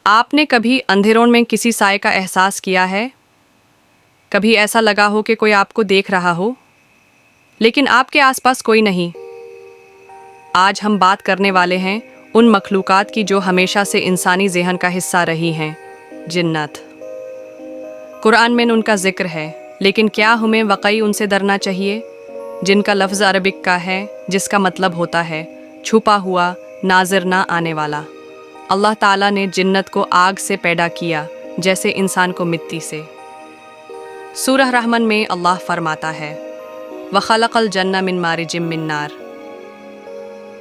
آپ نے کبھی اندھیروں میں کسی سائے کا احساس کیا ہے؟ کبھی ایسا لگا ہو کہ کوئی آپ کو دیکھ رہا ہو لیکن آپ کے آس پاس کوئی نہیں؟ آج ہم بات کرنے والے ہیں ان مخلوقات کی جو ہمیشہ سے انسانی ذہن کا حصہ رہی ہیں، جنات۔ قرآن میں ان کا ذکر ہے، لیکن کیا ہمیں واقعی ان سے ڈرنا چاہیے؟ جن کا لفظ عربک کا ہے جس کا مطلب ہوتا ہے چھپا ہوا، نظر نہ آنے والا۔ اللہ تعالیٰ نے جنت کو آگ سے پیدا کیا جیسے انسان کو مٹی سے۔ سورہ رحمن میں اللہ فرماتا ہے وَخَلَقَ الْجَنَّ مِن مَارِجٍ مِّن نَار،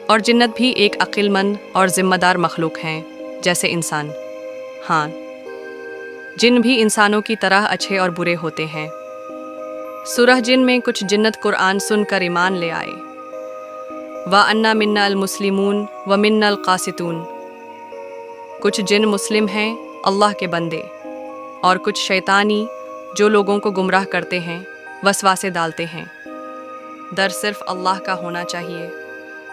اور جنت بھی ایک عقل مند اور ذمہ دار مخلوق ہیں جیسے انسان۔ ہاں، جن بھی انسانوں کی طرح اچھے اور برے ہوتے ہیں۔ سورہ جن میں کچھ جنت قرآن سن کر ایمان لے آئے۔ وَأَنَّا مِنَّا الْمُسْلِمُونَ وَمِنَّا الْقَاسِطُونَ، کچھ جن مسلم ہیں، اللہ کے بندے، اور کچھ شیطانی جو لوگوں کو گمراہ کرتے ہیں، وسواسے ڈالتے ہیں۔ ڈر صرف اللہ کا ہونا چاہیے۔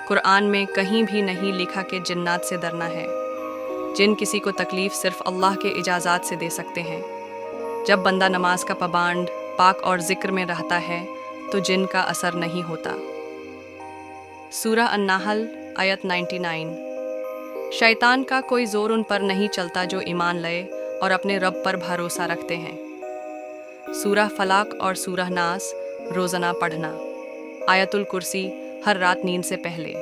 قرآن میں کہیں بھی نہیں لکھا کہ جنات سے ڈرنا ہے۔ جن کسی کو تکلیف صرف اللہ کے اجازت سے دے سکتے ہیں۔ جب بندہ نماز کا پابند، پاک اور ذکر میں رہتا ہے تو جن کا اثر نہیں ہوتا۔ سورہ النحل آیت 99۔ شیطان کا کوئی زور ان پر نہیں چلتا جو ایمان لائے اور اپنے رب پر بھروسہ رکھتے ہیں۔ سورہ فلق اور سورہ ناس روزانہ پڑھنا۔ آیت الکرسی ہر رات نیند سے پہلے۔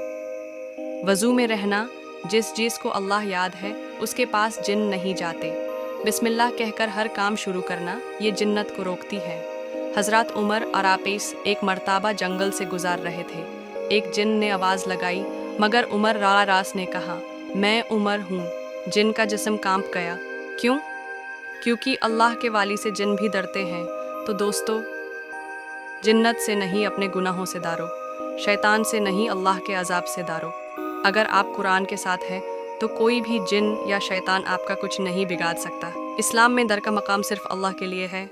وضو میں رہنا، جس چیز کو اللہ یاد ہے اس کے پاس جن نہیں جاتے۔ بسم اللہ کہہ کر ہر کام شروع کرنا، یہ جنت کو روکتی ہے۔ حضرات عمر اور آپیس ایک مرتبہ جنگل سے گزار رہے تھے۔ ایک جن نے آواز لگائی، مگر عمر راس نے کہا میں عمر ہوں۔ جن کا جسم کانپ گیا۔ کیوں؟ کیونکہ اللہ کے والی سے جن بھی ڈرتے ہیں۔ تو دوستو، جنت سے نہیں اپنے گناہوں سے ڈرو، شیطان سے نہیں اللہ کے عذاب سے ڈرو۔ اگر آپ قرآن کے ساتھ ہیں تو کوئی بھی جن یا شیطان آپ کا کچھ نہیں بگاڑ سکتا۔ اسلام میں ڈر کا مقام صرف اللہ کے لیے ہے۔